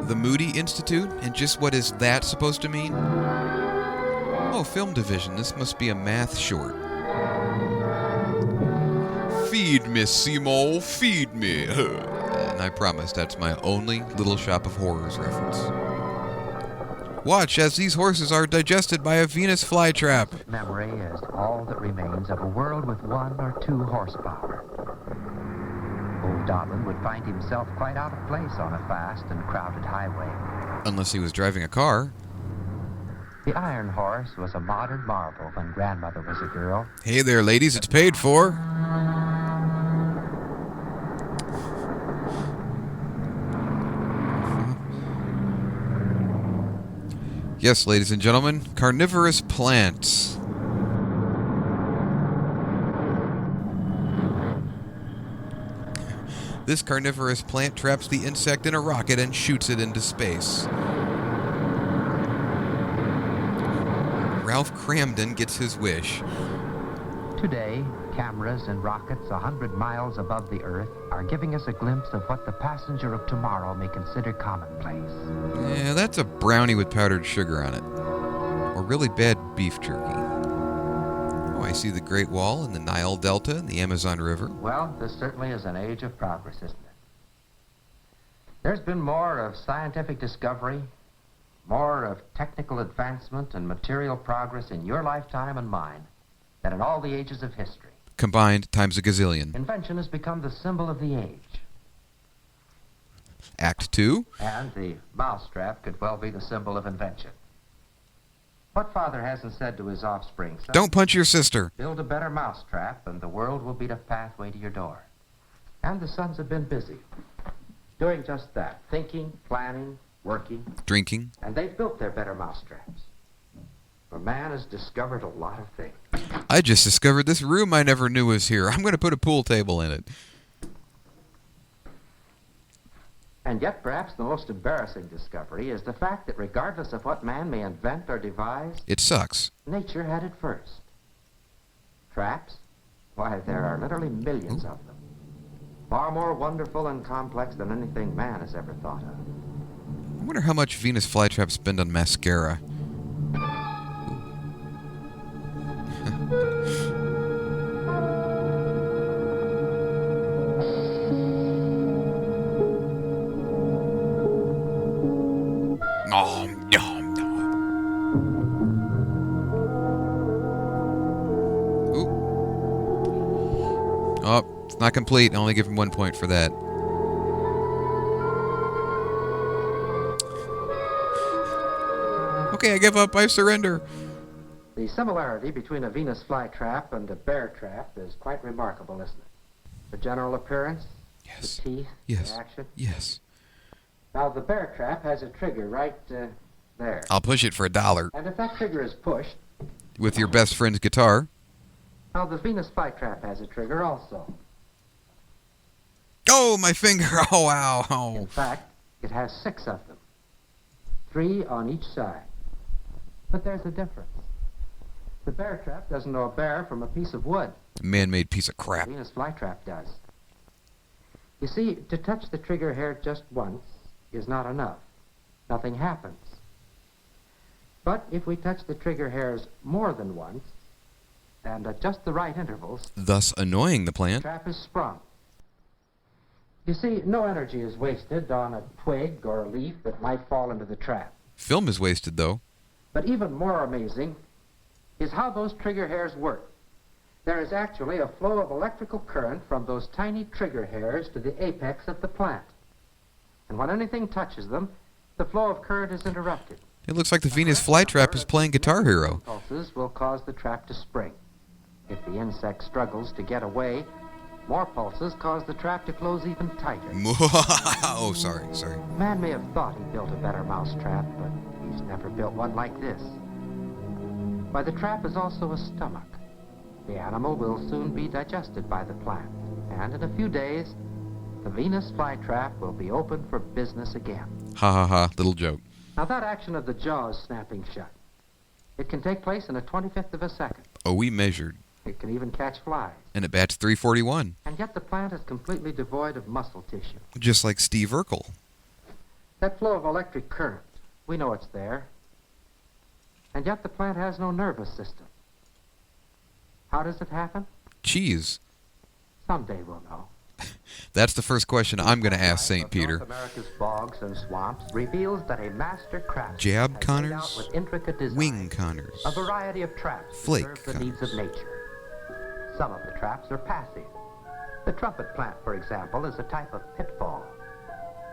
The Moody Institute? And just what is that supposed to mean? Oh, film division. This must be a math short. Feed me, Seymour, feed me. And I promise that's my only Little Shop of Horrors reference. Watch as these horses are digested by a Venus flytrap. Memory is all that remains of a world with 1 or 2 horsepower. Old Doblin would find himself quite out of place on a fast and crowded highway. Unless he was driving a car. The Iron Horse was a modern marvel when Grandmother was a girl. Hey there, ladies, it's paid for. Yes, ladies and gentlemen, carnivorous plants. This carnivorous plant traps the insect in a rocket and shoots it into space. Ralph Cramden gets his wish. Today, cameras and rockets 100 miles above the Earth are giving us a glimpse of what the passenger of tomorrow may consider commonplace. Yeah, that's a brownie with powdered sugar on it. Or really bad beef jerky. Oh, I see the Great Wall and the Nile Delta and the Amazon River. Well, this certainly is an age of progress, isn't it? There's been more of scientific discovery, more of technical advancement and material progress in your lifetime and mine than in all the ages of history. Combined times a gazillion. Invention has become the symbol of the age. Act 2. And the mousetrap could well be the symbol of invention. What father hasn't said to his offspring, son, Don't punch your sister. build a better mousetrap and the world will be the pathway to your door. And the sons have been busy doing just that, thinking, planning, working. Drinking. And they've built their better mousetraps. For man has discovered a lot of things. I just discovered this room I never knew was here. I'm going to put a pool table in it. And yet, perhaps the most embarrassing discovery is the fact that regardless of what man may invent or devise, It sucks. nature had it first. Traps? Why, there are literally millions of them. Far more wonderful and complex than anything man has ever thought of. I wonder how much Venus flytraps spend on mascara. Nom, nom, nom. Ooh. Oh, it's not complete. I only give him 1 point for that. Okay, I give up. I surrender. The similarity between a Venus flytrap and a bear trap is quite remarkable, isn't it? The general appearance, Yes. the teeth, Yes. the action. Yes. Now, the bear trap has a trigger right there. I'll push it for $1 And if that trigger is pushed, with your best friend's guitar. now the Venus flytrap has a trigger also. Oh, my finger. Oh, wow. In Oh. fact, it has 6 of them. 3 on each side. But there's a difference. The bear trap doesn't know a bear from a piece of wood. Man-made piece of The crap. Venus flytrap does. You see, to touch the trigger hair just once is not enough. Nothing happens. But if we touch the trigger hairs more than once, and at just the right intervals, Thus annoying the the plant. trap is sprung. You see, no energy is wasted on a twig or a leaf that might fall into the trap. Film is wasted, though. But even more amazing is how those trigger hairs work. There is actually a flow of electrical current from those tiny trigger hairs to the apex of the plant. And when anything touches them, the flow of current is interrupted. It looks like the Venus flytrap is playing Guitar Hero. Pulses will cause the trap to spring. If the insect struggles to get away, more pulses cause the trap to close even tighter. Oh, sorry. Man may have thought he built a better mousetrap, but he's never built one like this. Why, the trap is also a stomach. The animal will soon be digested by the plant, and in a few days, the Venus flytrap will be open for business again. Ha ha ha, little joke. Now that action of the jaws snapping shut, it can take place in a 25th of a second. Oh, we measured. It can even catch flies. And it bats 341. And yet the plant is completely devoid of muscle tissue. Just like Steve Urkel. That flow of electric current, we know it's there. And yet the plant has no nervous system. How does it happen? Cheese. Someday we'll know. That's the first question I'm going to ask St. Peter. North America's bogs and swamps reveals that a master craftsman Jab has laid Connors, out with intricate design Wing Connors, a variety of traps Flake to serve the needs of Connors. nature. Some of the traps are passive. The trumpet plant, for example, is a type of pitfall.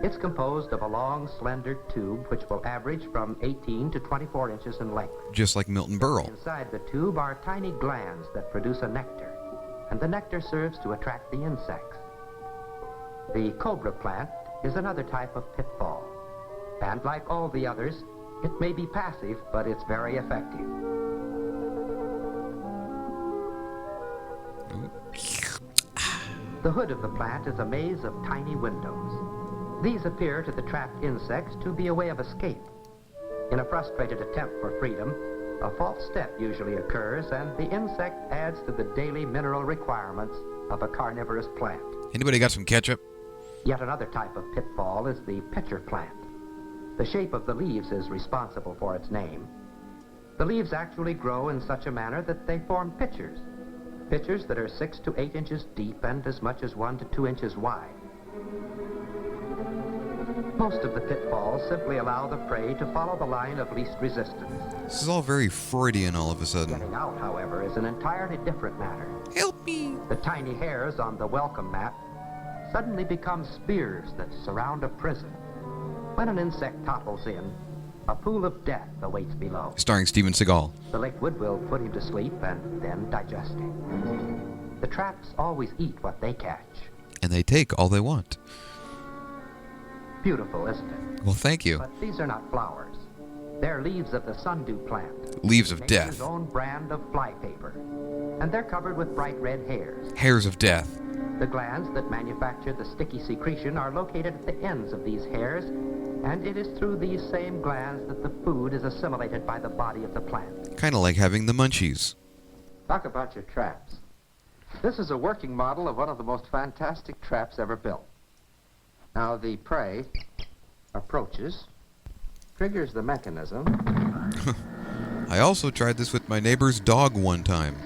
It's composed of a long, slender tube which will average from 18 to 24 inches in length. Just like Milton Berle. Inside the tube are tiny glands that produce a nectar, and the nectar serves to attract the insects. The cobra plant is another type of pitfall, and like all the others, it may be passive, but it's very effective. The hood of the plant is a maze of tiny windows. These appear to the trapped insects to be a way of escape. In a frustrated attempt for freedom, a false step usually occurs, and the insect adds to the daily mineral requirements of a carnivorous plant. Anybody got some ketchup? Yet another type of pitfall is the pitcher plant. The shape of the leaves is responsible for its name. The leaves actually grow in such a manner that they form pitchers. Pitchers that are 6 to 8 inches deep and as much as 1 to 2 inches wide. Most of the pitfalls simply allow the prey to follow the line of least resistance. This is all very Freudian all of a sudden. Getting out, however, is an entirely different matter. Help me! The tiny hairs on the welcome mat suddenly become spears that surround a prison. When an insect topples in, a pool of death awaits below. Starring Steven Seagal. The liquid will put him to sleep and then digest him. The traps always eat what they catch. And they take all they want. Beautiful, isn't it? Well, thank you. But these are not flowers. They're leaves of the sundew plant. Leaves of Nature's death. own brand of flypaper. And they're covered with bright red hairs. Hairs of death. The glands that manufacture the sticky secretion are located at the ends of these hairs, and it is through these same glands that the food is assimilated by the body of the plant. Kind of like having the munchies. Talk about your traps. This is a working model of one of the most fantastic traps ever built. Now the prey approaches, triggers the mechanism. I also tried this with my neighbor's dog one time.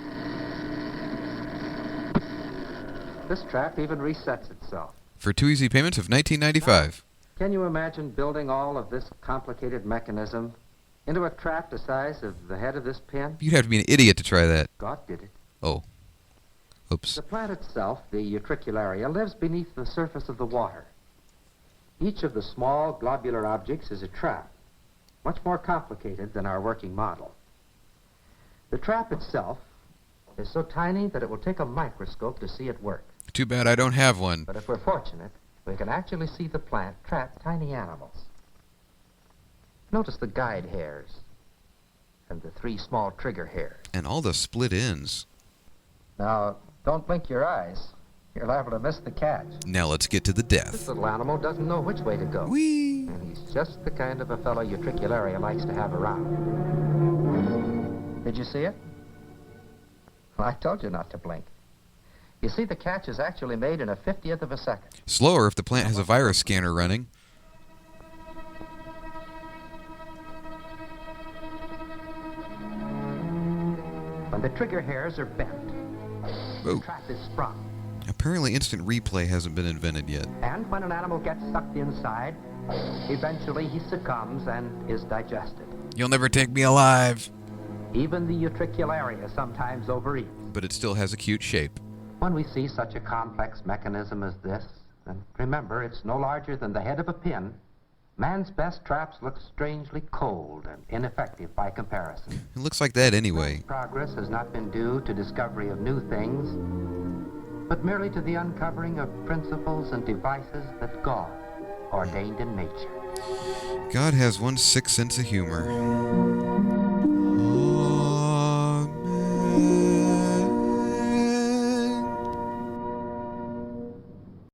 This trap even resets itself. For 2 easy payments of $19.95. Can you imagine building all of this complicated mechanism into a trap the size of the head of this pin? You'd have to be an idiot to try that. God did it. Oh. Oops. The plant itself, the utricularia, lives beneath the surface of the water. Each of the small globular objects is a trap, much more complicated than our working model. The trap itself is so tiny that it will take a microscope to see it work. Too bad I don't have one. But if we're fortunate, we can actually see the plant trap tiny animals. Notice the guide hairs and the 3 small trigger hairs. And all the split ends. Now, don't blink your eyes. You're liable to miss the catch. Now let's get to the This death. little animal doesn't know which way to go. Whee! And he's just the kind of a fellow utricularia likes to have around. Did you see it? Well, I told you not to blink. You see, the catch is actually made in a 50th of a second. Slower if the plant has a virus scanner running. When the trigger hairs are bent, Oh. the trap is sprung. Apparently instant replay hasn't been invented yet. And when an animal gets sucked inside, eventually he succumbs and is digested. You'll never take me alive. Even the utricularia sometimes overeat. But it still has a cute shape. When we see such a complex mechanism as this, and remember, it's no larger than the head of a pin, man's best traps look strangely cold and ineffective by comparison. It looks like that anyway. Progress has not been due to discovery of new things, but merely to the uncovering of principles and devices that God ordained in nature. God has one sick sense of humor.